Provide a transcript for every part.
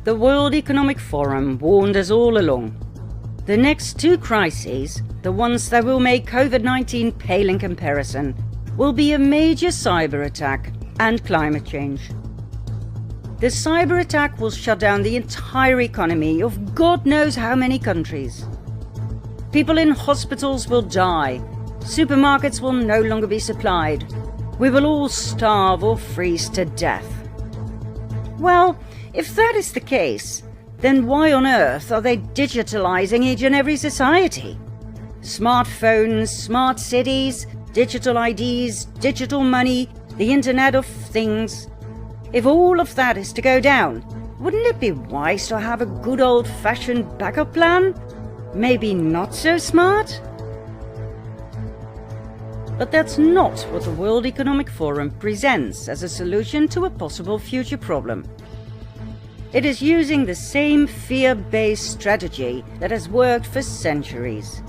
The World Economic Forum warned us all along. The next two crises, the ones that will make COVID-19 pale in comparison, will be a major cyber attack and climate change. The cyber attack will shut down the entire economy of God knows how many countries. People in hospitals will die. Supermarkets will no longer be supplied. We will all starve or freeze to death. Well, if that is the case, then why on earth are they digitalizing each and every society? Smartphones, smart cities, digital IDs, digital money, the Internet of Things. If all of that is to go down, wouldn't it be wise to have a good old-fashioned backup plan? Maybe not so smart? But that's not what the World Economic Forum presents as a solution to a possible future problem. It is using the same fear-based strategy that has worked for centuries.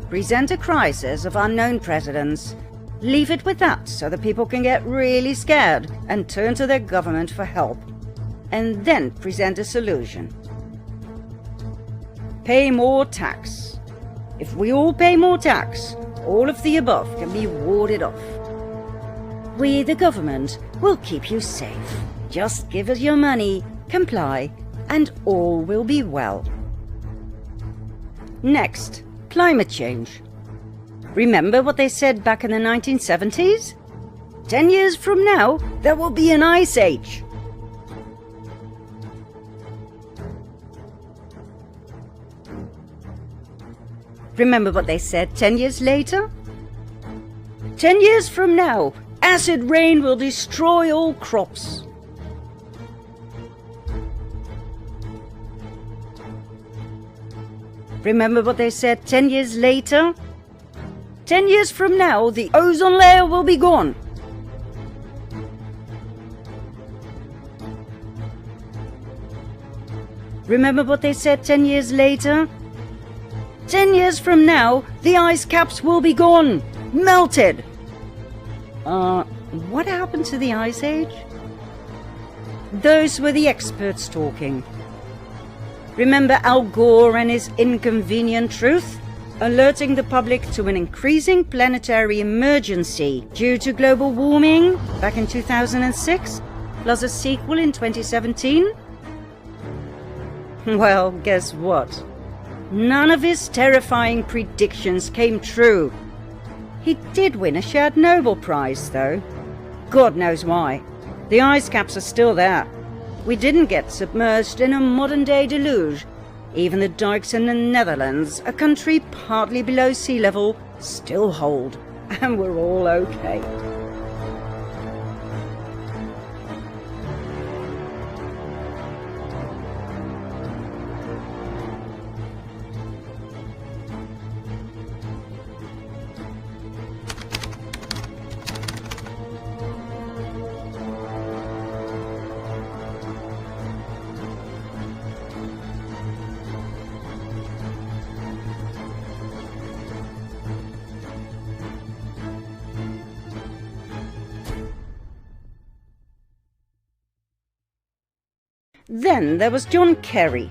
Present a crisis of unknown precedents, leave it with that so that people can get really scared and turn to their government for help, and then present a solution. Pay more tax. If we all pay more tax, all of the above can be warded off. We, the government, will keep you safe. Just give us your money, comply, and all will be well. Next, climate change. Remember what they said back in the 1970s? 10 years from now, there will be an ice age. Remember what they said 10 years later? 10 years from now, acid rain will destroy all crops. Remember what they said 10 years later? 10 years from now, the ozone layer will be gone. Remember what they said 10 years later? 10 years from now, the ice caps will be gone, melted. What happened to the Ice Age? Those were the experts talking. Remember Al Gore and his inconvenient truth? Alerting the public to an increasing planetary emergency due to global warming back in 2006, plus a sequel in 2017? Well, guess what? None of his terrifying predictions came true. He did win a shared Nobel Prize, though. God knows why. The ice caps are still there. We didn't get submerged in a modern-day deluge. Even the dikes in the Netherlands, a country partly below sea level, still hold. And we're all okay. Then there was John Kerry.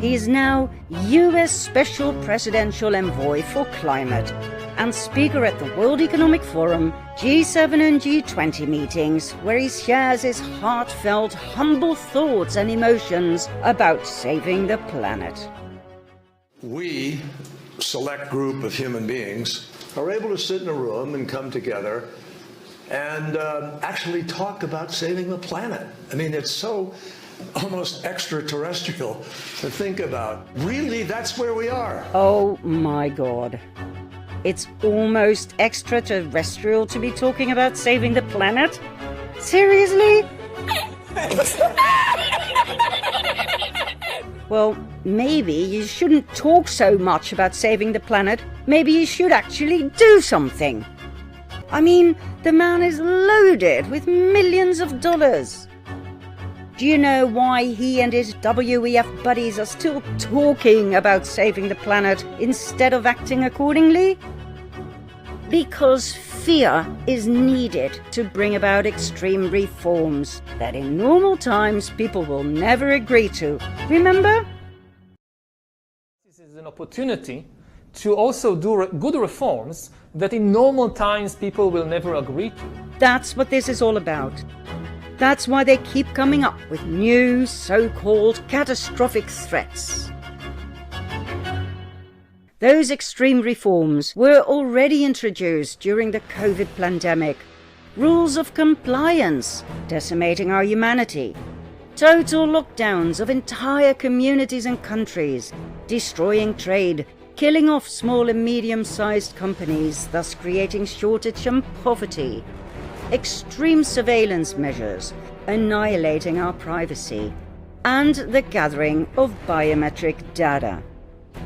He is now US Special Presidential Envoy for Climate and speaker at the World Economic Forum, G7 and G20 meetings, where he shares his heartfelt, humble thoughts and emotions about saving the planet. We, select group of human beings, are able to sit in a room and come together and actually talk about saving the planet. I mean, it's so almost extraterrestrial to think about. Really, that's where we are. Oh my God. It's almost extraterrestrial to be talking about saving the planet? Seriously? Well, maybe you shouldn't talk so much about saving the planet. Maybe you should actually do something. I mean, the man is loaded with millions of dollars. Do you know why he and his WEF buddies are still talking about saving the planet instead of acting accordingly? Because fear is needed to bring about extreme reforms that in normal times people will never agree to. Remember? This is an opportunity to also do good reforms that in normal times people will never agree to. That's what this is all about. That's why they keep coming up with new so-called catastrophic threats. Those extreme reforms were already introduced during the COVID pandemic. Rules of compliance, decimating our humanity. Total lockdowns of entire communities and countries, destroying trade, killing off small and medium-sized companies, thus creating shortage and poverty. Extreme surveillance measures, annihilating our privacy. And the gathering of biometric data.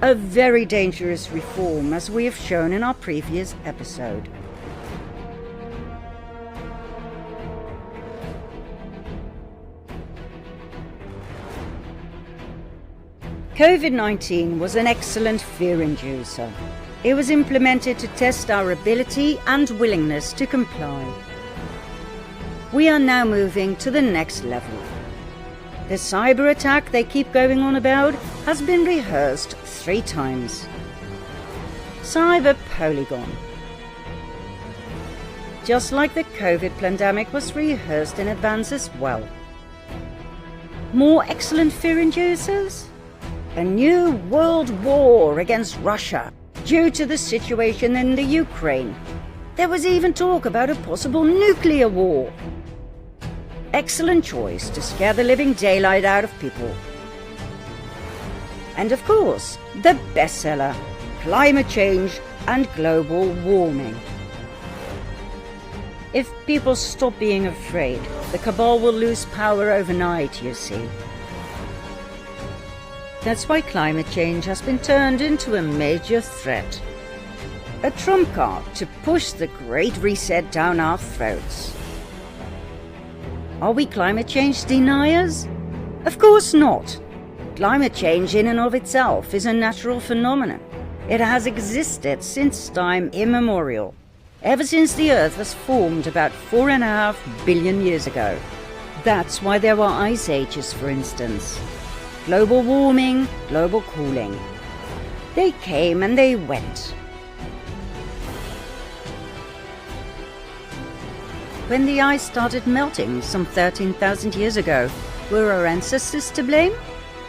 A very dangerous reform, as we have shown in our previous episode. COVID-19 was an excellent fear inducer. It was implemented to test our ability and willingness to comply. We are now moving to the next level. The cyber attack they keep going on about has been rehearsed 3 times. Cyber Polygon. Just like the COVID pandemic was rehearsed in advance as well. More excellent fear inducers? A new world war against Russia due to the situation in the Ukraine. There was even talk about a possible nuclear war. Excellent choice to scare the living daylight out of people. And of course, the bestseller, climate change and global warming. If people stop being afraid, the cabal will lose power overnight, you see. That's why climate change has been turned into a major threat. A trump card to push the Great Reset down our throats. Are we climate change deniers? Of course not. Climate change in and of itself is a natural phenomenon. It has existed since time immemorial, ever since the Earth was formed about 4.5 billion years ago. That's why there were ice ages, for instance. Global warming, global cooling. They came and they went. When the ice started melting some 13,000 years ago, were our ancestors to blame?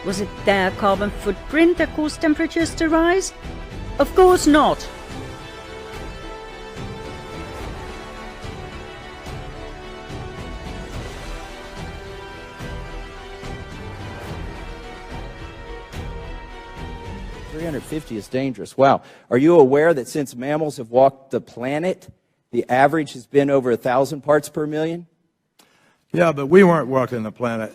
Was it their carbon footprint that caused temperatures to rise? Of course not. $350 is dangerous. Wow. Are you aware that since mammals have walked the planet, the average has been over 1,000 parts per million? Yeah, but we weren't walking the planet.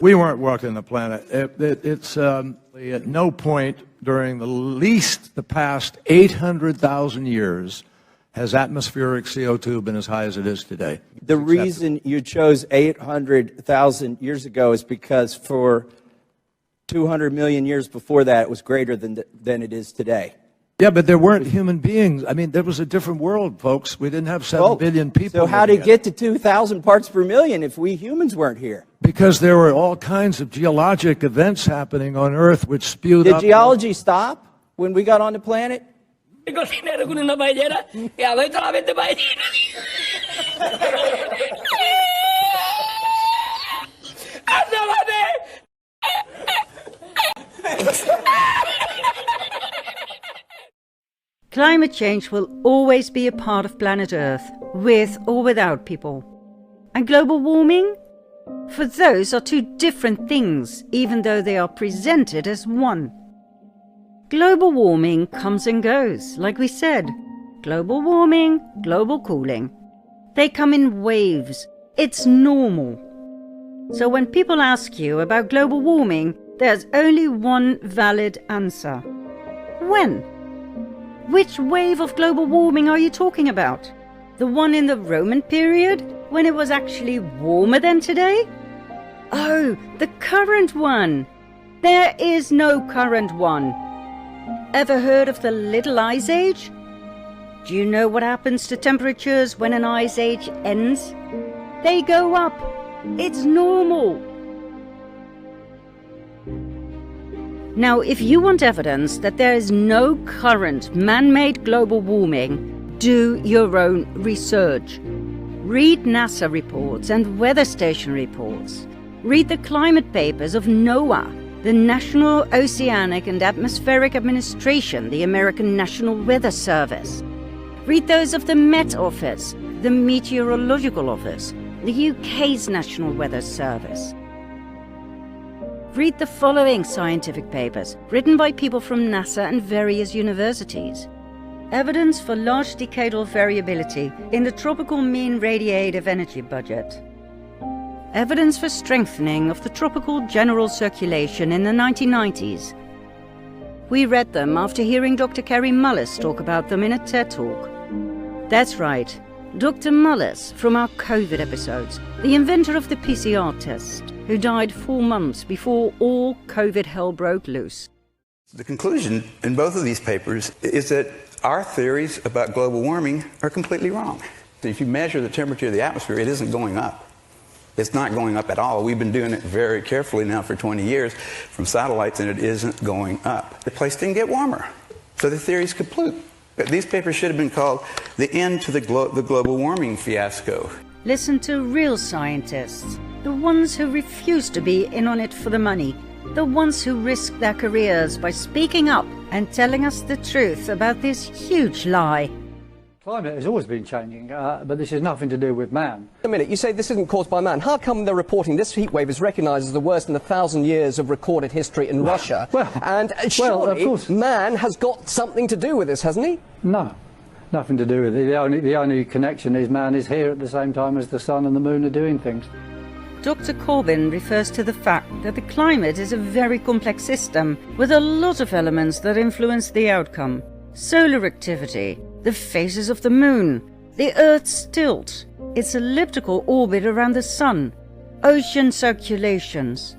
We weren't walking the planet. At no point during the past 800,000 years has atmospheric CO2 been as high as it is today. The reason you chose 800,000 years ago is because for 200 million years before that, it was greater than it is today. Yeah, but there weren't human beings. I mean, there was a different world, folks. We didn't have 7 billion people. So how did it get to 2,000 parts per million if we humans weren't here? Because there were all kinds of geologic events happening on Earth which spewed up. Did geology stop when we got on the planet? Climate change will always be a part of planet Earth, with or without people. And global warming? For those are 2 different things, even though they are presented as one. Global warming comes and goes, like we said. Global warming, global cooling. They come in waves. It's normal. So when people ask you about global warming, there's only one valid answer. When? Which wave of global warming are you talking about? The one in the Roman period, when it was actually warmer than today? Oh, the current one. There is no current one. Ever heard of the Little Ice Age? Do you know what happens to temperatures when an ice age ends? They go up. It's normal. Now, if you want evidence that there is no current man-made global warming, do your own research. Read NASA reports and weather station reports. Read the climate papers of NOAA, the National Oceanic and Atmospheric Administration, the American National Weather Service. Read those of the Met Office, the Meteorological Office, the UK's National Weather Service. Read the following scientific papers, written by people from NASA and various universities. Evidence for large decadal variability in the tropical mean radiative energy budget. Evidence for strengthening of the tropical general circulation in the 1990s. We read them after hearing Dr. Carrie Mullis talk about them in a TED Talk. That's right, Dr. Mullis from our COVID episodes, the inventor of the PCR test, who died 4 months before all COVID hell broke loose. The conclusion in both of these papers is that our theories about global warming are completely wrong. If you measure the temperature of the atmosphere, it isn't going up. It's not going up at all. We've been doing it very carefully now for 20 years from satellites, and it isn't going up. The place didn't get warmer, so the theory is complete. These papers should have been called The End to the Global Warming Fiasco. Listen to real scientists, the ones who refuse to be in on it for the money, the ones who risk their careers by speaking up and telling us the truth about this huge lie. Climate has always been changing, but this has nothing to do with man. A minute, you say this isn't caused by man. How come they're reporting this heat wave is recognised as the worst in 1,000 years of recorded history in Russia? And surely of course, man has got something to do with this, hasn't he? No, nothing to do with it. The only connection is man is here at the same time as the sun and the moon are doing things. Dr. Corbyn refers to the fact that the climate is a very complex system with a lot of elements that influence the outcome. Solar activity, the phases of the moon, the Earth's tilt, its elliptical orbit around the sun, ocean circulations,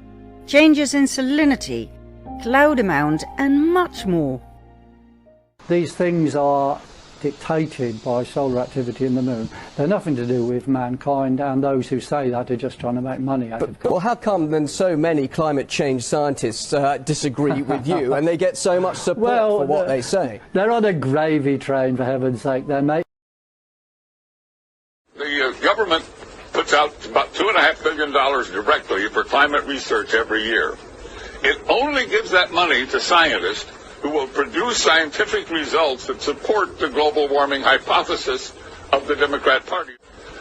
changes in salinity, cloud amount, and much more. These things are dictated by solar activity in the moon. They're nothing to do with mankind, and those who say that are just trying to make money out of it. Well, how come then so many climate change scientists disagree with you and they get so much support for what they say? They're on a gravy train, for heaven's sake. They're making... The government puts out about $2.5 billion directly for climate research every year. It only gives that money to scientists who will produce scientific results that support the global warming hypothesis of the Democrat Party.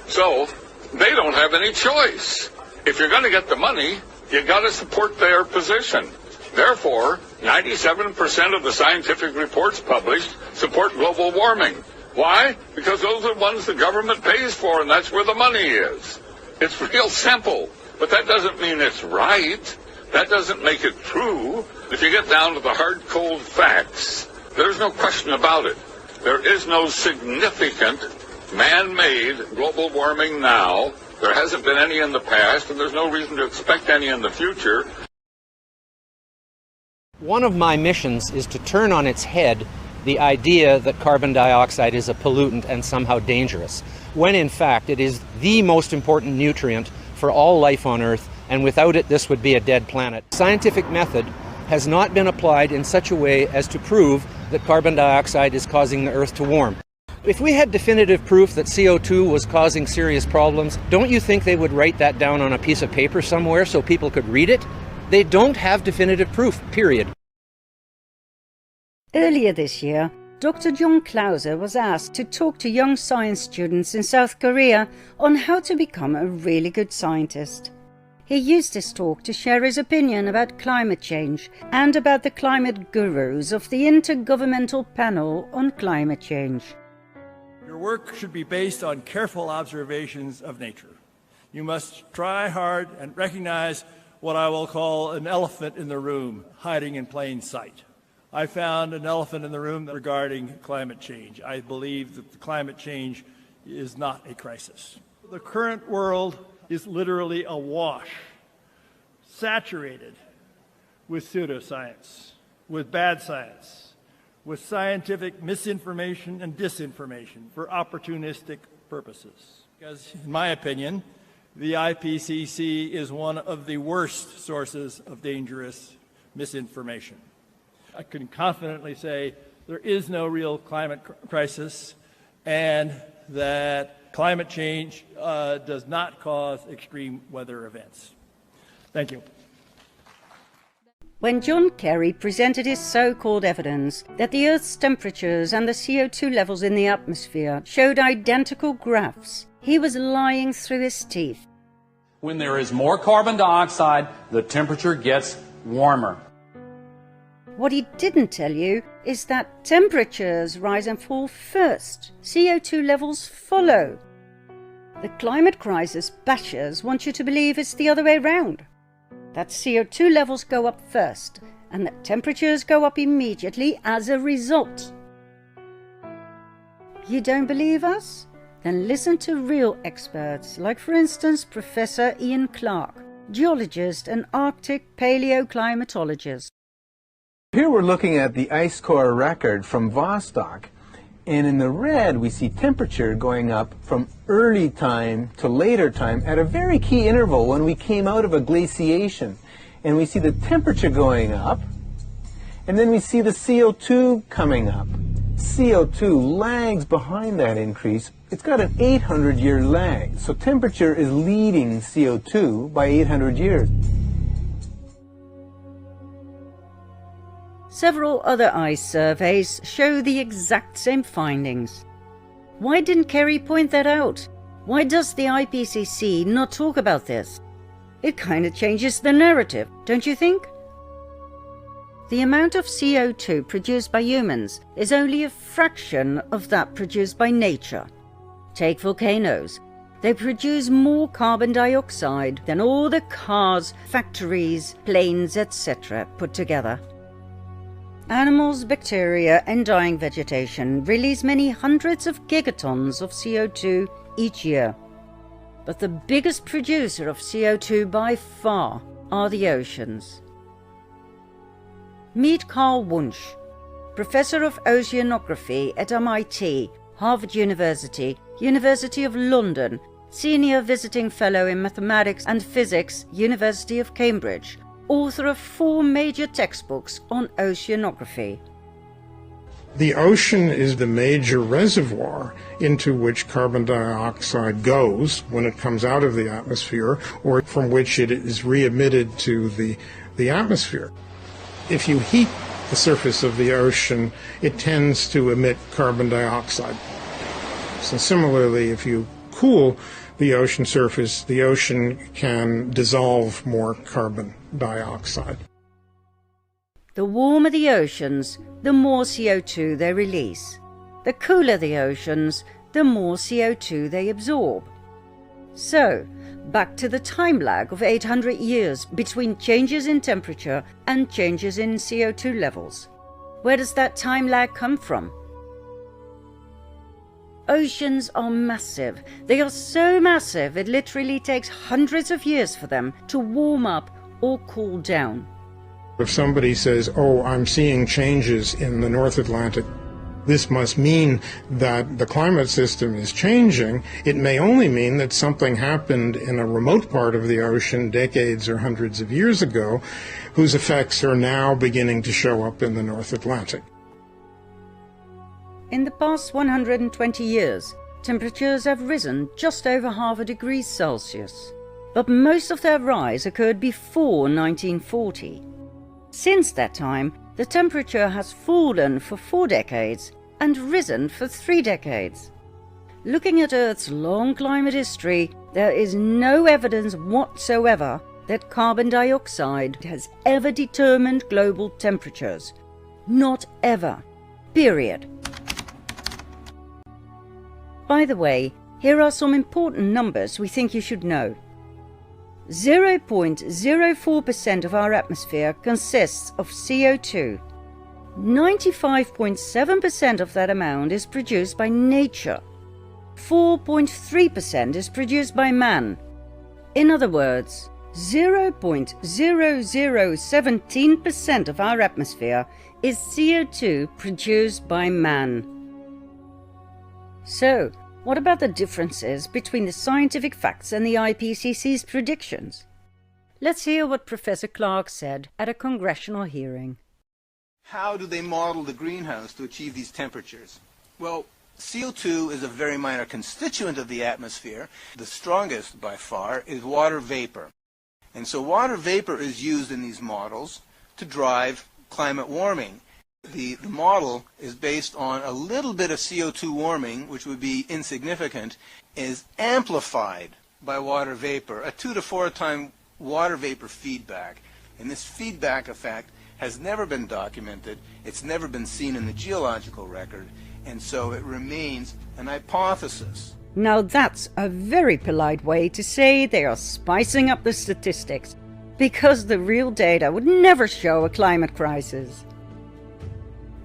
So they don't have any choice. If you're going to get the money, you got to support their position. Therefore, 97% of the scientific reports published support global warming. Why? Because those are the ones the government pays for, and that's where the money is. It's real simple, but that doesn't mean it's right. That doesn't make it true. If you get down to the hard, cold facts, there's no question about it. There is no significant man-made global warming now. There hasn't been any in the past, and there's no reason to expect any in the future. One of my missions is to turn on its head the idea that carbon dioxide is a pollutant and somehow dangerous, when in fact it is the most important nutrient for all life on Earth, and without it this would be a dead planet. Scientific method has not been applied in such a way as to prove that carbon dioxide is causing the Earth to warm. If we had definitive proof that CO2 was causing serious problems, don't you think they would write that down on a piece of paper somewhere so people could read it? They don't have definitive proof, period. Earlier this year, Dr. John Clauser was asked to talk to young science students in South Korea on how to become a really good scientist. He used this talk to share his opinion about climate change and about the climate gurus of the Intergovernmental Panel on Climate Change. Your work should be based on careful observations of nature. You must try hard and recognize what I will call an elephant in the room hiding in plain sight. I found an elephant in the room regarding climate change. I believe that the climate change is not a crisis. The current world is literally awash saturated with pseudoscience, with bad science, with scientific misinformation and disinformation for opportunistic purposes. Because, in my opinion, the IPCC is one of the worst sources of dangerous misinformation. I can confidently say there is no real climate crisis and that climate change does not cause extreme weather events. Thank you. When John Kerry presented his so-called evidence that the Earth's temperatures and the CO2 levels in the atmosphere showed identical graphs, he was lying through his teeth. When there is more carbon dioxide, the temperature gets warmer. What he didn't tell you is that temperatures rise and fall first. CO2 levels follow. The climate crisis bashers want you to believe it's the other way round. That CO2 levels go up first and that temperatures go up immediately as a result. You don't believe us? Then listen to real experts, like for instance Professor Ian Clark, geologist and Arctic paleoclimatologist. Here we're looking at the ice core record from Vostok, and in the red we see temperature going up from early time to later time at a very key interval when we came out of a glaciation. And we see the temperature going up, and then we see the CO2 coming up. CO2 lags behind that increase. It's got an 800-year lag, so temperature is leading CO2 by 800 years. Several other ice surveys show the exact same findings. Why didn't Kerry point that out? Why does the IPCC not talk about this? It kind of changes the narrative, don't you think? The amount of CO2 produced by humans is only a fraction of that produced by nature. Take volcanoes. They produce more carbon dioxide than all the cars, factories, planes, etc. put together. Animals, bacteria and dying vegetation release many hundreds of gigatons of CO2 each year. But the biggest producer of CO2 by far are the oceans. Meet Carl Wunsch, Professor of Oceanography at MIT, Harvard University, University of London, Senior Visiting Fellow in Mathematics and Physics, University of Cambridge, author of 4 major textbooks on oceanography. The ocean is the major reservoir into which carbon dioxide goes when it comes out of the atmosphere, or from which it is re-emitted to the atmosphere. If you heat the surface of the ocean, it tends to emit carbon dioxide. So similarly, if you cool the ocean surface, the ocean can dissolve more carbon dioxide. The warmer the oceans, the more CO2 they release. The cooler the oceans, the more CO2 they absorb. So, back to the time lag of 800 years between changes in temperature and changes in CO2 levels. Where does that time lag come from? Oceans are massive. They are so massive it literally takes hundreds of years for them to warm up or cool down. If somebody says, oh, I'm seeing changes in the North Atlantic, this must mean that the climate system is changing. It may only mean that something happened in a remote part of the ocean decades or hundreds of years ago, whose effects are now beginning to show up in the North Atlantic. In the past 120 years, temperatures have risen just over half a degree Celsius. But most of their rise occurred before 1940. Since that time, the temperature has fallen for 4 decades and risen for 3 decades. Looking at Earth's long climate history, there is no evidence whatsoever that carbon dioxide has ever determined global temperatures. Not ever. Period. By the way, here are some important numbers we think you should know. 0.04% of our atmosphere consists of CO2. 95.7% of that amount is produced by nature. 4.3% is produced by man. In other words, 0.0017% of our atmosphere is CO2 produced by man. So, what about the differences between the scientific facts and the IPCC's predictions? Let's hear what Professor Clark said at a congressional hearing. How do they model the greenhouse to achieve these temperatures? Well, CO2 is a very minor constituent of the atmosphere. The strongest, by far, is water vapor. And so water vapor is used in these models to drive climate warming. The model is based on a little bit of CO2 warming, which would be insignificant, is amplified by water vapor, a 2 to 4 time water vapor feedback. And this feedback effect has never been documented, it's never been seen in the geological record, and so it remains an hypothesis. Now that's a very polite way to say they are spicing up the statistics, because the real data would never show a climate crisis.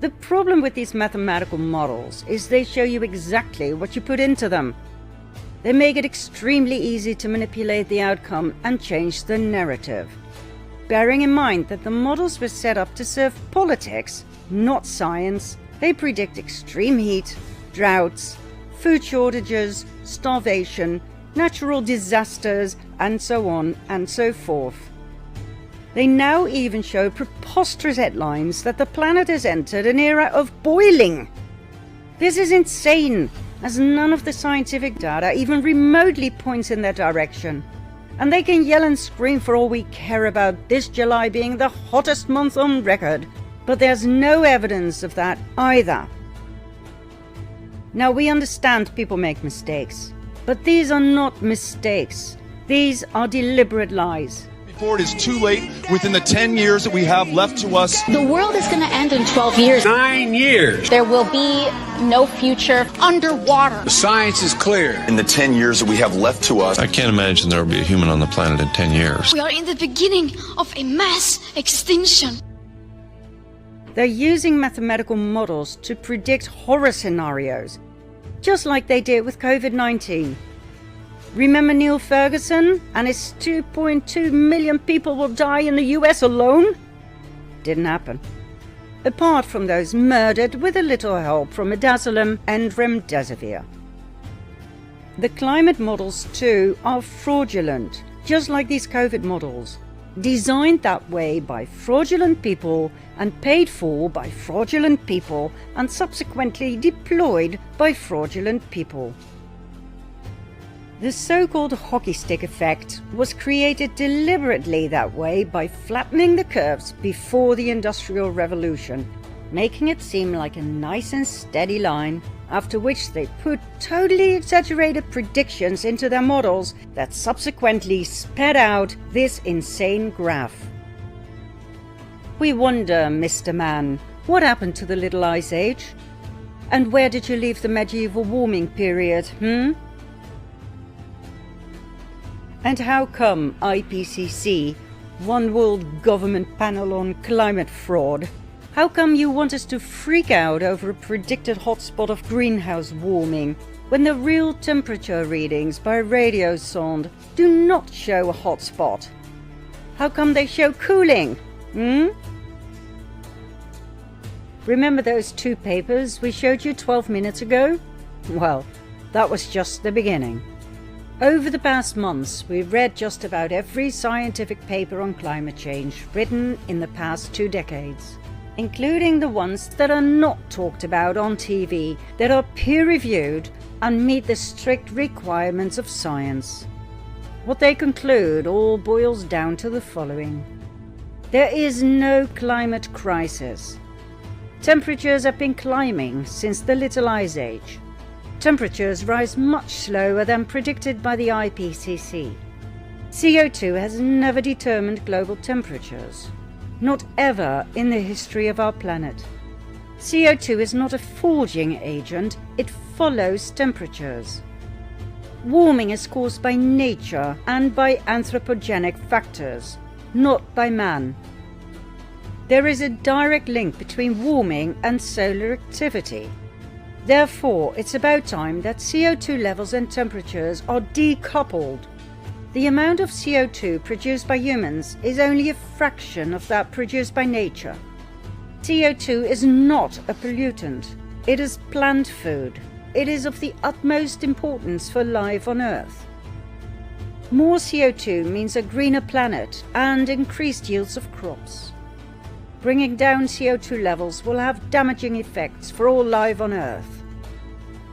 The problem with these mathematical models is they show you exactly what you put into them. They make it extremely easy to manipulate the outcome and change the narrative. Bearing in mind that the models were set up to serve politics, not science, they predict extreme heat, droughts, food shortages, starvation, natural disasters, and so on and so forth. They now even show preposterous headlines that the planet has entered an era of boiling. This is insane, as none of the scientific data even remotely points in that direction. And they can yell and scream for all we care about this July being the hottest month on record, but there's no evidence of that either. Now, we understand people make mistakes, but these are not mistakes. These are deliberate lies. Before it is too late, within the 10 years that we have left to us. The world is going to end in 12 years. 9 years. There will be no future underwater. The science is clear. In the 10 years that we have left to us. I can't imagine there will be a human on the planet in 10 years. We are in the beginning of a mass extinction. They're using mathematical models to predict horror scenarios, just like they did with COVID-19. Remember Neil Ferguson and his 2.2 million people will die in the US alone? Didn't happen. Apart from those murdered with a little help from midazolam and remdesivir. The climate models too are fraudulent, just like these COVID models. Designed that way by fraudulent people and paid for by fraudulent people and subsequently deployed by fraudulent people. The so-called hockey stick effect was created deliberately that way by flattening the curves before the Industrial Revolution, making it seem like a nice and steady line, after which they put totally exaggerated predictions into their models that subsequently sped out this insane graph. We wonder, Mr. Man, what happened to the Little Ice Age? And where did you leave the medieval warming period, And how come IPCC, One World Government Panel on Climate Fraud, how come you want us to freak out over a predicted hotspot of greenhouse warming when the real temperature readings by radiosonde do not show a hotspot? How come they show cooling? Remember those 2 papers we showed you 12 minutes ago? Well, that was just the beginning. Over the past months, we've read just about every scientific paper on climate change written in the past 2 decades, including the ones that are not talked about on TV, that are peer-reviewed and meet the strict requirements of science. What they conclude all boils down to the following. There is no climate crisis. Temperatures have been climbing since the Little Ice Age. Temperatures rise much slower than predicted by the IPCC. CO2 has never determined global temperatures. Not ever in the history of our planet. CO2 is not a forging agent, it follows temperatures. Warming is caused by nature and by anthropogenic factors, not by man. There is a direct link between warming and solar activity. Therefore, it's about time that CO2 levels and temperatures are decoupled. The amount of CO2 produced by humans is only a fraction of that produced by nature. CO2 is not a pollutant. It is plant food. It is of the utmost importance for life on Earth. More CO2 means a greener planet and increased yields of crops. Bringing down CO2 levels will have damaging effects for all life on Earth.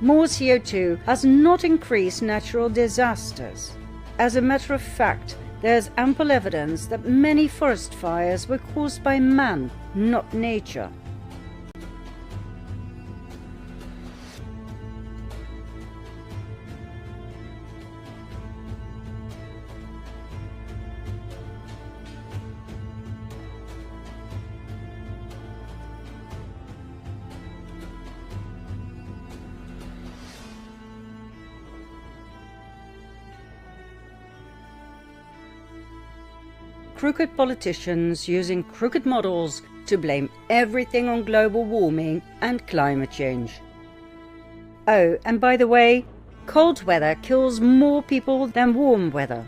More CO2 has not increased natural disasters. As a matter of fact, there's ample evidence that many forest fires were caused by man, not nature. Crooked politicians using crooked models to blame everything on global warming and climate change. Oh, and by the way, cold weather kills more people than warm weather.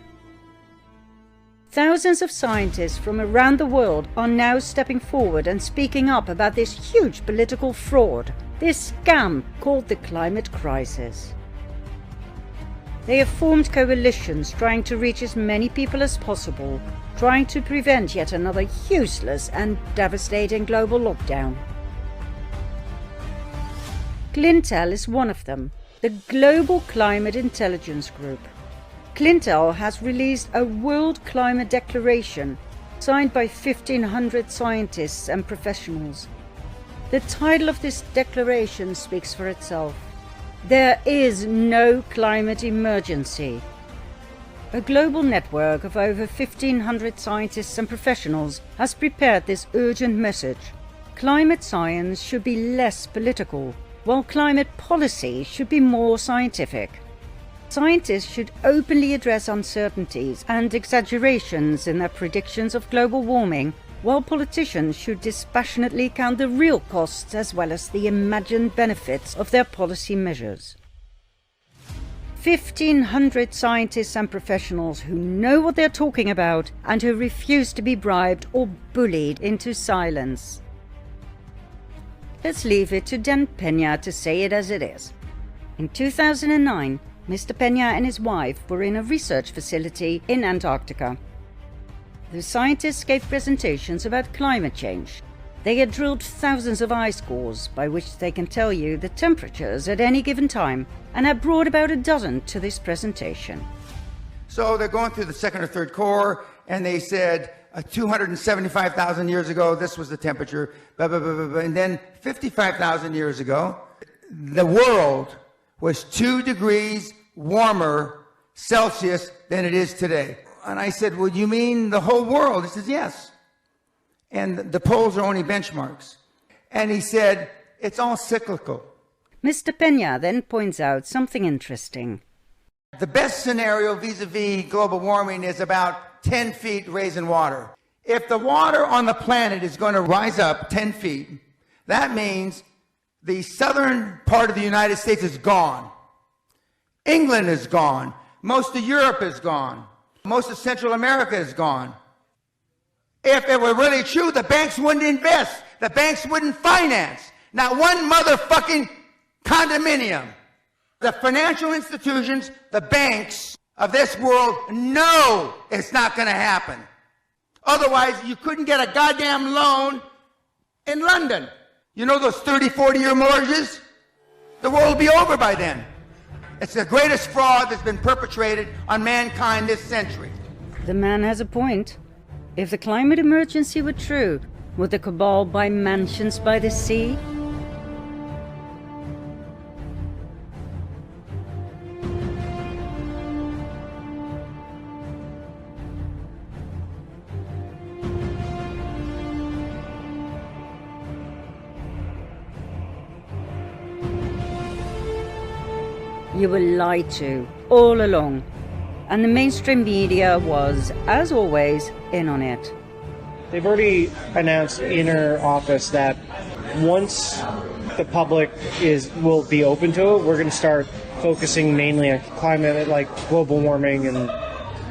Thousands of scientists from around the world are now stepping forward and speaking up about this huge political fraud, this scam called the climate crisis. They have formed coalitions trying to reach as many people as possible, trying to prevent yet another useless and devastating global lockdown. Clintel is one of them, the Global Climate Intelligence Group. Clintel has released a World Climate Declaration signed by 1,500 scientists and professionals. The title of this declaration speaks for itself. There is no climate emergency. A global network of over 1,500 scientists and professionals has prepared this urgent message. Climate science should be less political, while climate policy should be more scientific. Scientists should openly address uncertainties and exaggerations in their predictions of global warming, while politicians should dispassionately count the real costs as well as the imagined benefits of their policy measures. 1,500 scientists and professionals who know what they're talking about and who refuse to be bribed or bullied into silence. Let's leave it to Dan Peña to say it as it is. In 2009, Mr. Peña and his wife were in a research facility in Antarctica. The scientists gave presentations about climate change. They had drilled thousands of ice cores by which they can tell you the temperatures at any given time, and had brought about a dozen to this presentation. So they're going through the second or third core, and they said 275,000 years ago this was the temperature, blah, blah, blah, blah, blah. And then 55,000 years ago the world was 2 degrees warmer Celsius than it is today. And I said, well, you mean the whole world? He says, yes. And the poles are only benchmarks. And he said, it's all cyclical. Mr. Peña then points out something interesting. The best scenario vis-a-vis global warming is about 10 feet raise in water. If the water on the planet is going to rise up 10 feet, that means the southern part of the United States is gone. England is gone. Most of Europe is gone. Most of Central America is gone. If it were really true, the banks wouldn't invest. The banks wouldn't finance. Not one motherfucking condominium. The financial institutions, the banks of this world know it's not going to happen. Otherwise, you couldn't get a goddamn loan in London. You know those 30, 40-year mortgages? The world will be over by then. It's the greatest fraud that's been perpetrated on mankind this century. The man has a point. If the climate emergency were true, would the cabal buy mansions by the sea? You were lied to all along, and the mainstream media was, as always, in on it. They've already announced in our office that once the public will be open to it, we're going to start focusing mainly on climate, like global warming and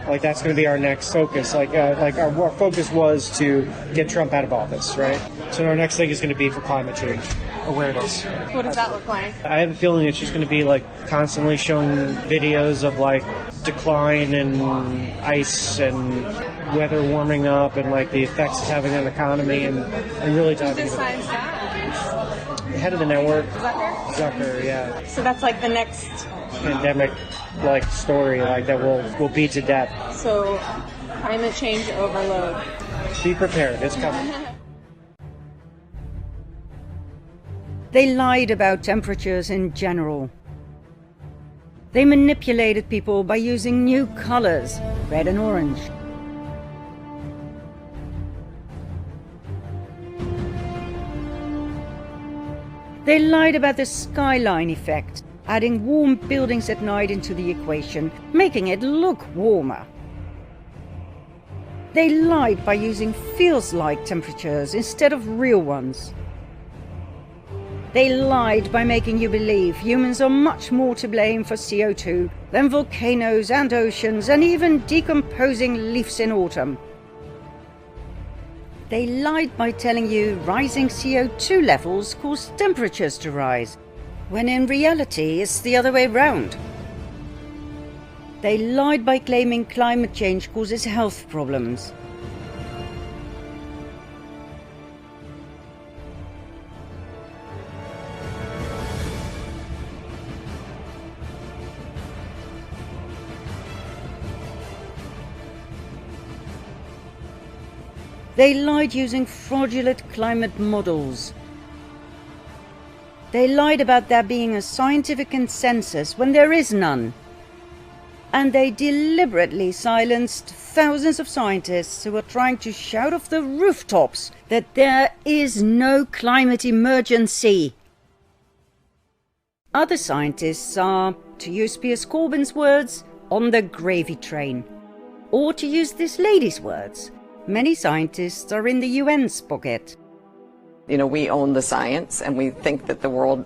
Like that's going to be our next focus. Like our focus was to get Trump out of office, right? So our next thing is going to be for climate change awareness. What does that look like? I have a feeling it's just going to be like constantly showing videos of like decline in ice and weather warming up and like the effects it's having on the economy and really talking Who decides that? Head of the network. Zucker? Yeah. So that's like the next pandemic like story like that will beat to death. So climate change overload. Be prepared, it's coming. They lied about temperatures in general. They manipulated people by using new colors, red and orange. They lied about the skyline effect, adding warm buildings at night into the equation, making it look warmer. They lied by using feels-like temperatures instead of real ones. They lied by making you believe humans are much more to blame for CO2 than volcanoes and oceans and even decomposing leaves in autumn. They lied by telling you rising CO2 levels cause temperatures to rise, when in reality it's the other way round. They lied by claiming climate change causes health problems. They lied using fraudulent climate models. They lied about there being a scientific consensus when there is none. And they deliberately silenced thousands of scientists who are trying to shout off the rooftops that there is no climate emergency. Other scientists are, to use Piers Corbyn's words, on the gravy train. Or to use this lady's words, many scientists are in the UN's pocket. You know, we own the science and we think that the world,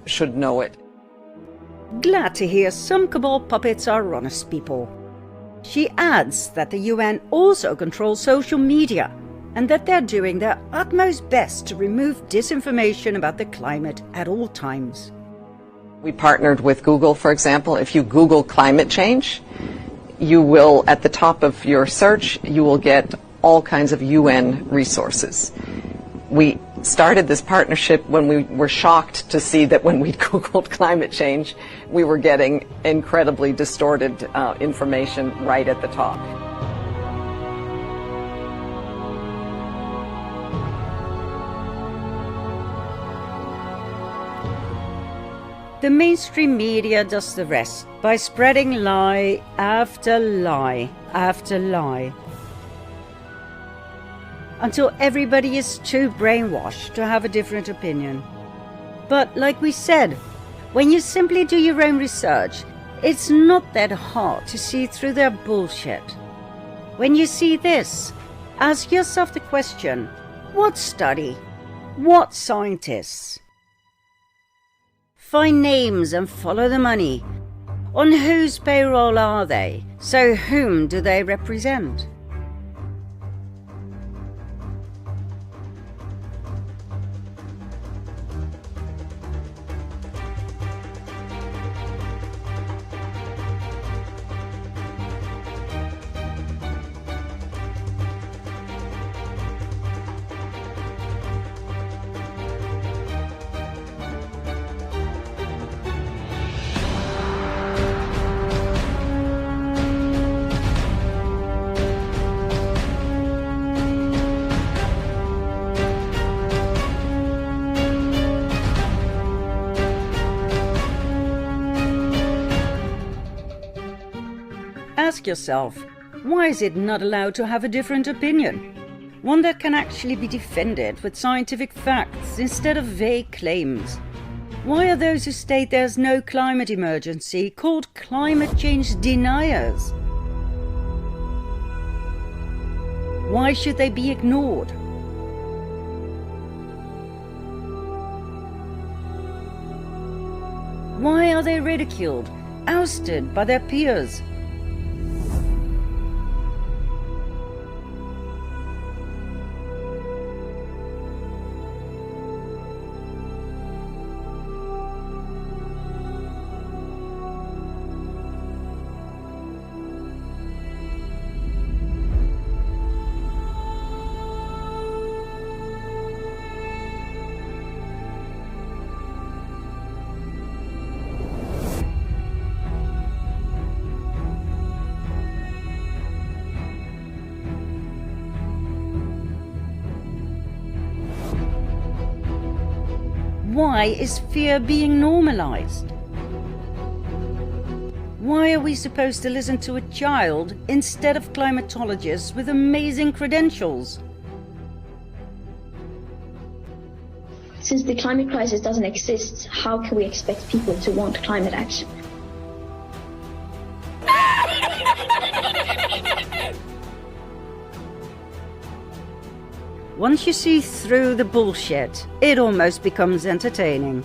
should know it. Glad to hear some cabal puppets are honest people. She adds that the UN also controls social media and that they're doing their utmost best to remove disinformation about the climate at all times. We partnered with Google, for example. If you Google climate change, you will, at the top of your search, you will get all kinds of UN resources. We started this partnership when we were shocked to see that when we Googled climate change, we were getting incredibly distorted information right at the top. The mainstream media does the rest by spreading lie after lie after lie, until everybody is too brainwashed to have a different opinion. But like we said, when you simply do your own research, it's not that hard to see through their bullshit. When you see this, ask yourself the question, what study? What scientists? Find names and follow the money. On whose payroll are they? So whom do they represent? Ask yourself, why is it not allowed to have a different opinion? One that can actually be defended with scientific facts instead of vague claims. Why are those who state there's no climate emergency called climate change deniers? Why should they be ignored? Why are they ridiculed, ousted by their peers? Why is fear being normalized? Why are we supposed to listen to a child instead of climatologists with amazing credentials? Since the climate crisis doesn't exist, how can we expect people to want climate action? Once you see through the bullshit, it almost becomes entertaining.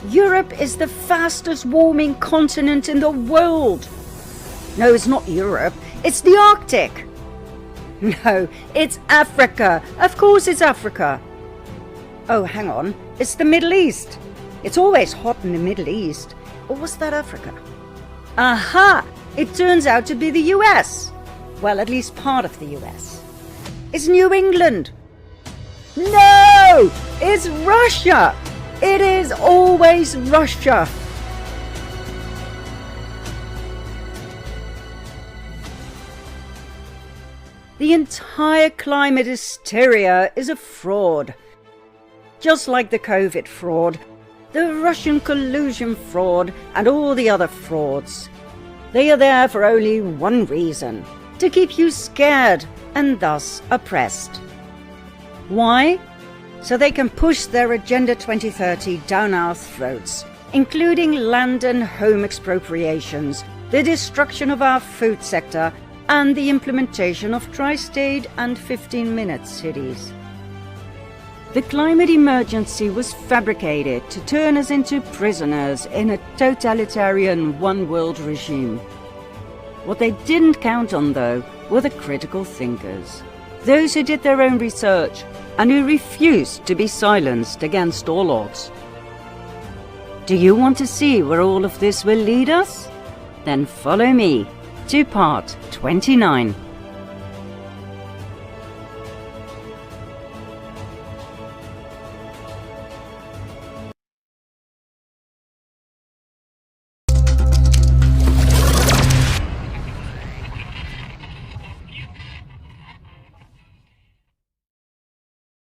Europe is the fastest warming continent in the world. No, it's not Europe, it's the Arctic. No, it's Africa. Of course it's Africa. Oh, hang on, it's the Middle East. It's always hot in the Middle East. Or was that Africa? Aha! It turns out to be the US. Well, at least part of the US. It's New England. No! It's Russia! It is always Russia. The entire climate hysteria is a fraud. Just like the COVID fraud, the Russian collusion fraud, and all the other frauds. They are there for only one reason: to keep you scared and thus oppressed. Why? So they can push their Agenda 2030 down our throats, including land and home expropriations, the destruction of our food sector, and the implementation of tri-state and 15-minute cities. The climate emergency was fabricated to turn us into prisoners in a totalitarian one-world regime. What they didn't count on, though, were the critical thinkers, those who did their own research and who refused to be silenced against all odds. Do you want to see where all of this will lead us? Then follow me to part 29.